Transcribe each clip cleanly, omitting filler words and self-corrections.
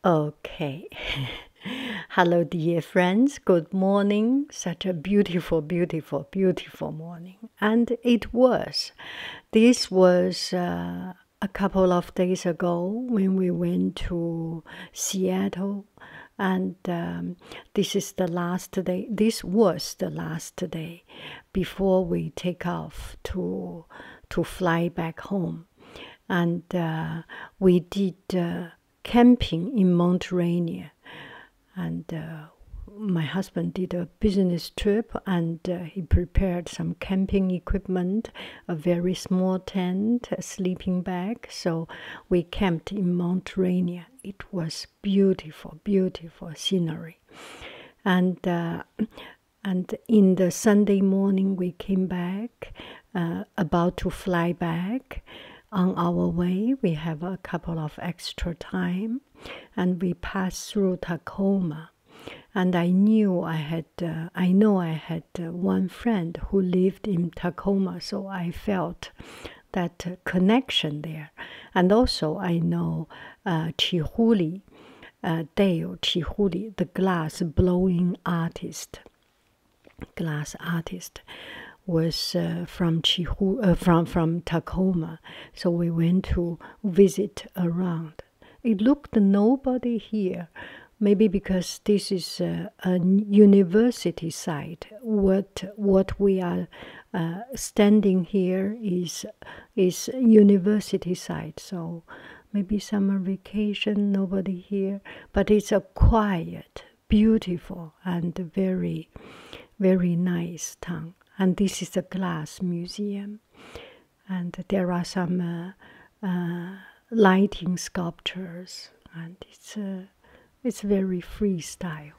Okay. Hello, dear friends. Good morning. Such a beautiful, beautiful, beautiful morning. And it was. This was a couple of days ago when we went to Seattle. And this is the last day. This was the last day before we take off to fly back home. And we did camping in Mount Rainier, and my husband did a business trip, and he prepared some camping equipment, a very small tent, a sleeping bag. So we camped in Mount Rainier. It was beautiful, beautiful scenery, and in the Sunday morning we came back, about to fly back. On our way, we have a couple of extra time, and we passed through Tacoma. And I know I had one friend who lived in Tacoma, so I felt that connection there. And also, I know Chihuli, Dale Chihuli, the glass blowing artist. Was from Tacoma, so we went to visit around. It looked nobody here, maybe because this is a university site. What we are standing here is university site, so maybe summer vacation, nobody here. But it's a quiet, beautiful, and very, very nice town. And this is a glass museum, and there are some lighting sculptures, and it's very freestyle.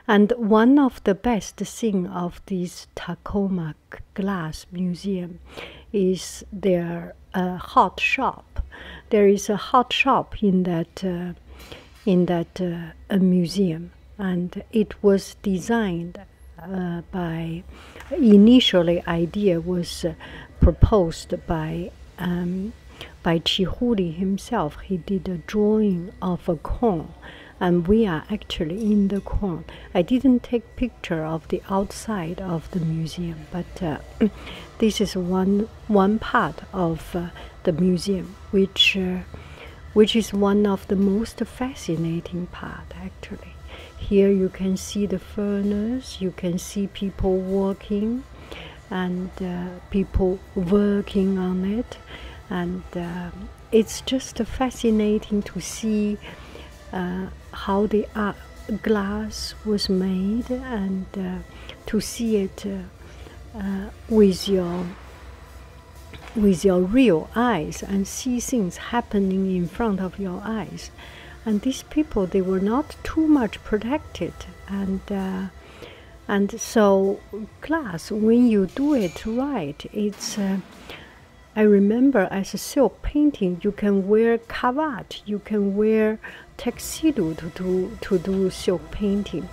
And one of the best thing of this Tacoma Glass Museum is their hot shop. There is a hot shop in that museum, and it was designed by. Initially, idea was proposed by Chihuli himself. He did a drawing of a cone, and we are actually in the cone. I didn't take picture of the outside of the museum, but this is one part of the museum, which is one of the most fascinating part actually. Here you can see the furnace, you can see people walking, and people working on it, and it's just fascinating to see how the glass was made, and to see it with your real eyes, and see things happening in front of your eyes. And these people, they were not too much protected, and so glass, when you do it right, it's. I remember as a silk painting, you can wear cravat, you can wear tuxedo to do silk painting.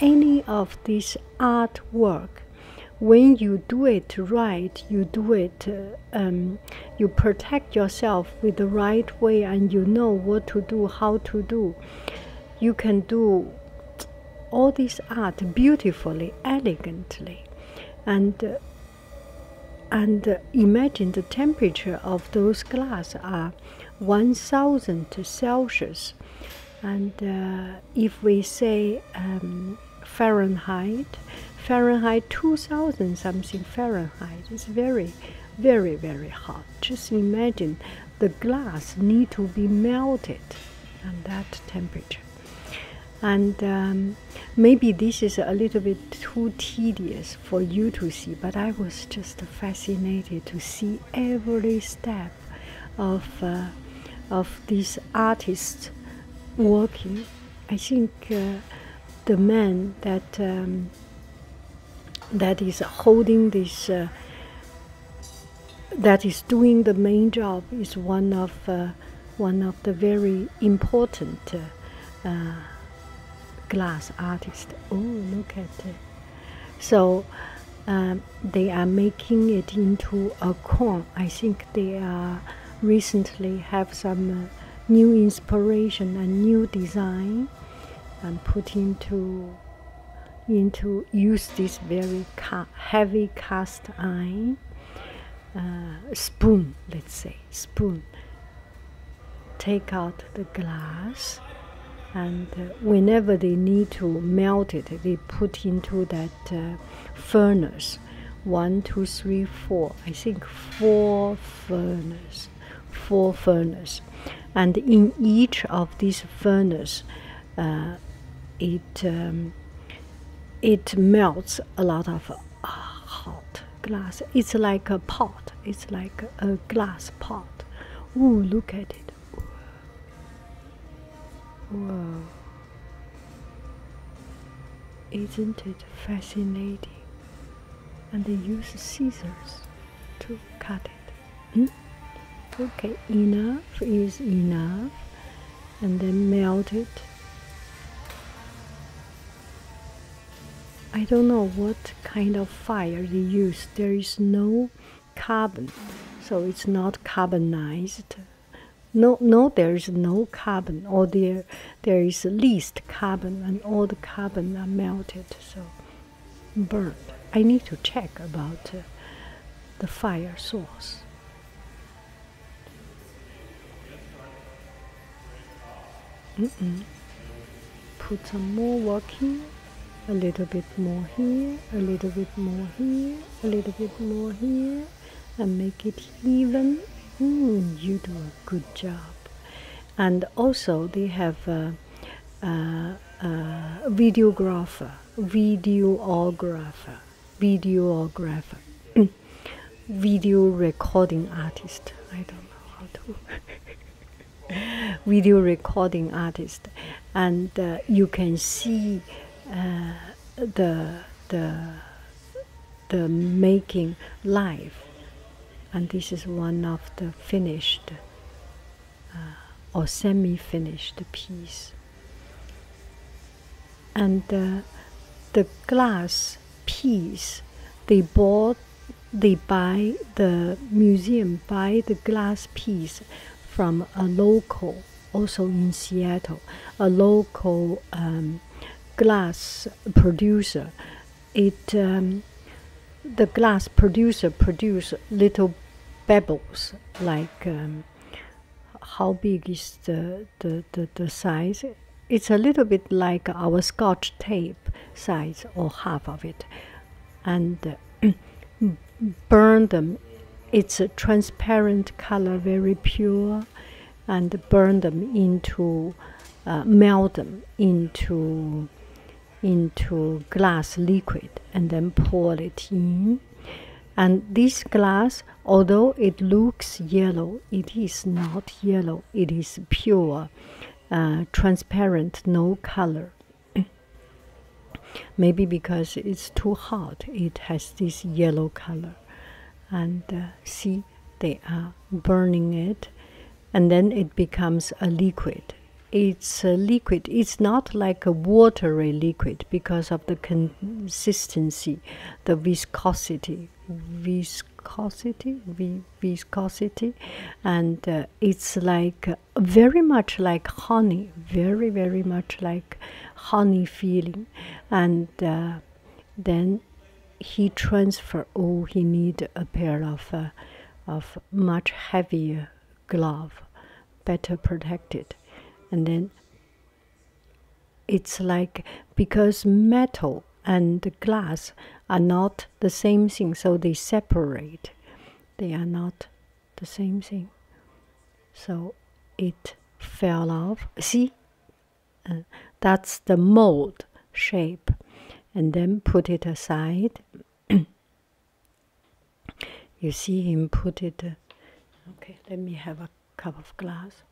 Any of this artwork, when you do it right, you do it, you protect yourself with the right way, and you know what to do, how to do. You can do all this art beautifully, elegantly, and imagine the temperature of those glass are 1000 Celsius, and if we say Fahrenheit 2000 something Fahrenheit, is very, very, very hot. Just imagine the glass need to be melted at that temperature. And maybe this is a little bit too tedious for you to see, but I was just fascinated to see every step of these artists working. I think the man that is holding this, that is doing the main job, is one of the very important glass artists. Oh, look at it. So they are making it into a cone. I think they are recently have some new inspiration and new design, and put into use this very heavy cast iron spoon, let's say spoon. Take out the glass, and whenever they need to melt it, they put into that furnace. 1, 2, 3, 4. I think 4 furnace. 4 furnace, and in each of these furnace, it melts a lot of hot glass. It's like a pot. It's like a glass pot. Ooh, look at it. Whoa. Isn't it fascinating? And they use scissors to cut it. Okay, enough is enough. And then melt it. I don't know what kind of fire they use. There is no carbon, so it's not carbonized. No, there is no carbon, or there is least carbon, and all the carbon are melted, so burned. I need to check about the fire source. Put some more working, a little bit more here, a little bit more here, a little bit more here, and make it even. You do a good job. And also they have a videographer, video recording artist. I don't know how to. Video recording artist, and you can see the making live. And this is one of the finished or semi-finished piece. And the glass piece, the museum buy the glass piece from a local, also in Seattle, a local glass producer. The glass producer produce little pebbles, like how big is the size? It's a little bit like our Scotch tape size, or half of it, and burn them. It's a transparent color, very pure, and burn them into, melt them into glass liquid, and then pour it in. And this glass, although it looks yellow, it is not yellow. It is pure, transparent, no color. Maybe because it's too hot, it has this yellow color. And see, they are burning it, and then it becomes a liquid. It's a liquid. It's not like a watery liquid because of the consistency, the viscosity, and it's like very much like honey, very, very much like honey feeling. And then he transfer. Oh, he need a pair of much heavier glove, better protected. And then it's like, because metal and glass are not the same thing, so they separate. They are not the same thing. So it fell off. See? That's the mold shape. And then put it aside. You see him put it. Okay, let me have a cup of glass.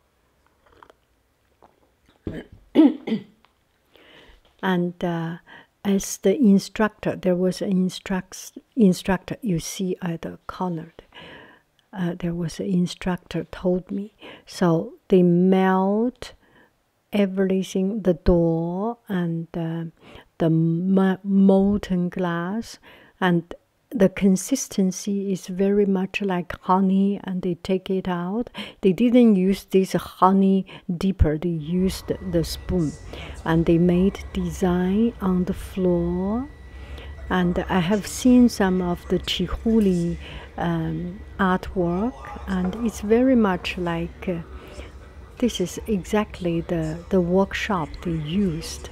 And as the instructor, there was an instructor, you see at the corner, there was an instructor told me. So they melt everything, the door and the molten glass, and the consistency is very much like honey, and they take it out. They didn't use this honey dipper, they used the spoon, and they made design on the floor. And I have seen some of the Chihuli artwork, and it's very much like this is exactly the workshop they used.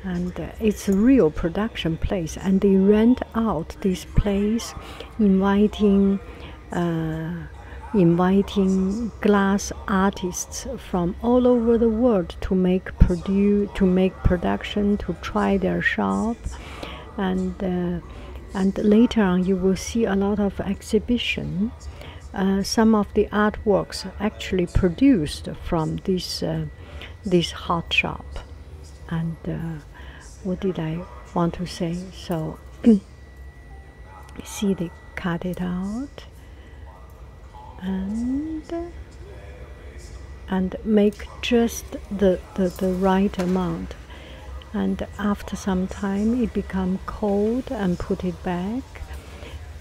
And it's a real production place, and they rent out this place, inviting glass artists from all over the world to make production, to try their shop. And later on you will see a lot of exhibition. Some of the artworks actually produced from this hot shop. And what did I want to say? So see, they cut it out and make just the right amount. And after some time it become cold, and put it back.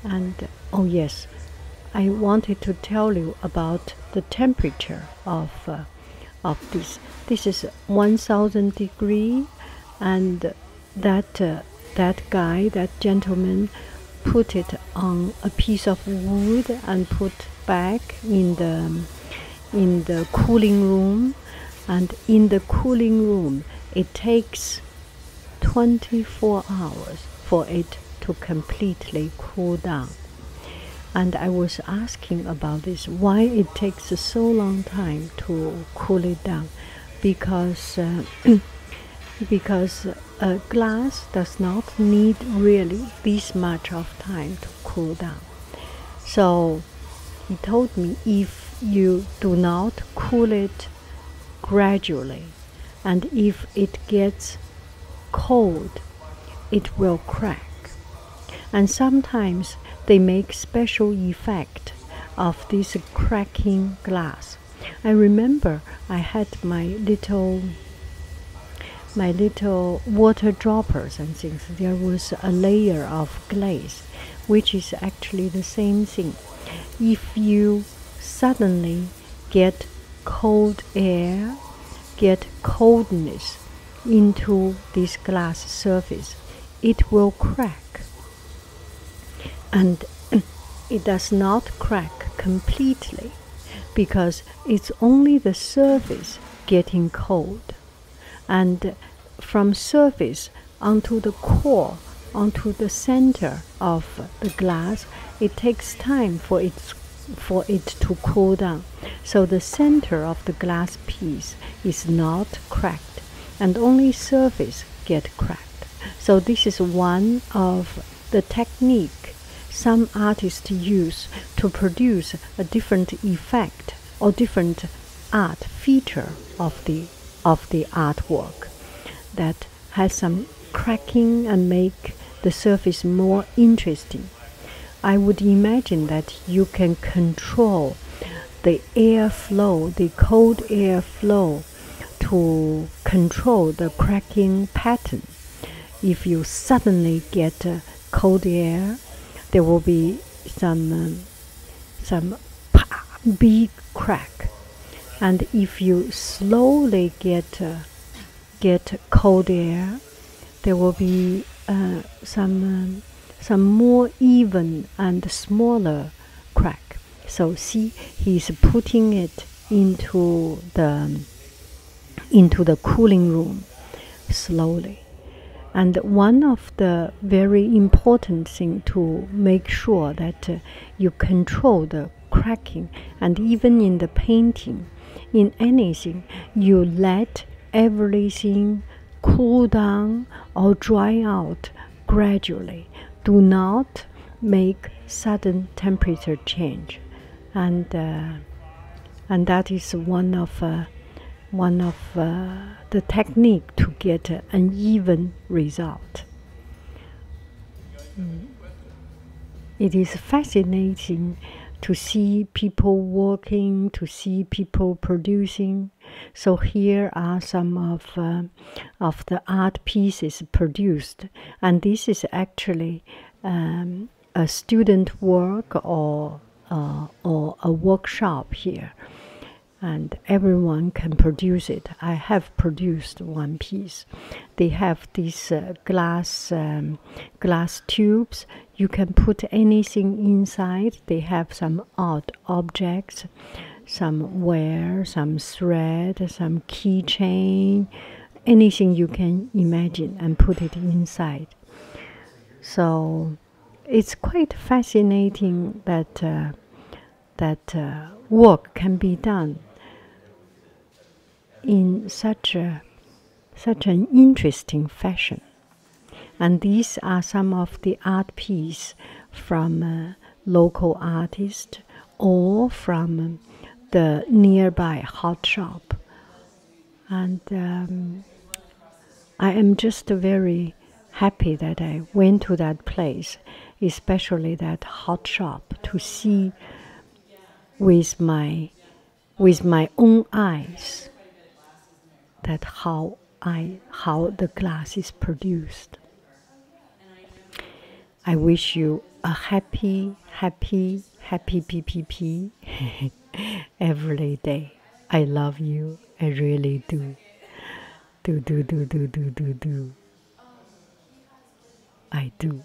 And oh yes, I wanted to tell you about the temperature of this. This is 1000 degrees, and that gentleman put it on a piece of wood and put back in the cooling room. And in the cooling room it takes 24 hours for it to completely cool down. And I was asking about this, why it takes so long time to cool it down. Because glass does not need really this much of time to cool down. So he told me, if you do not cool it gradually, and if it gets cold, it will crack. And sometimes they make special effect of this cracking glass. I remember I had my little water droppers and things. There was a layer of glaze, which is actually the same thing. If you suddenly get cold air, get coldness into this glass surface, it will crack. And it does not crack completely, because it's only the surface getting cold. And from surface onto the core, onto the center of the glass, it takes time for it to cool down. So the center of the glass piece is not cracked, and only surface get cracked. So this is one of the technique some artists use to produce a different effect or different art feature of the artwork that has some cracking and make the surface more interesting. I would imagine that you can control the airflow, the cold airflow, to control the cracking pattern. If you suddenly get cold air, there will be some big crack. And if you slowly get cold air, there will be some more even and smaller crack. So see, he's putting it into the cooling room slowly. And one of the very important thing to make sure that you control the cracking, and even in the painting, in anything, you let everything cool down or dry out gradually. Do not make sudden temperature change, and that is one of the technique to get an even result. It is fascinating to see people working, to see people producing. So here are some of the art pieces produced, and this is actually a student work or a workshop here, and everyone can produce it. I have produced one piece. They have these glass tubes. You can put anything inside. They have some odd objects, some wire, some thread, some keychain, anything you can imagine, and put it inside. So it's quite fascinating that work can be done in such an interesting fashion. And these are some of the art pieces from local artists or from the nearby hot shop. And I am just very happy that I went to that place, especially that hot shop, to see with my own eyes that how the glass is produced. I wish you a happy PPP every day. I love you. I really do. Do. I do.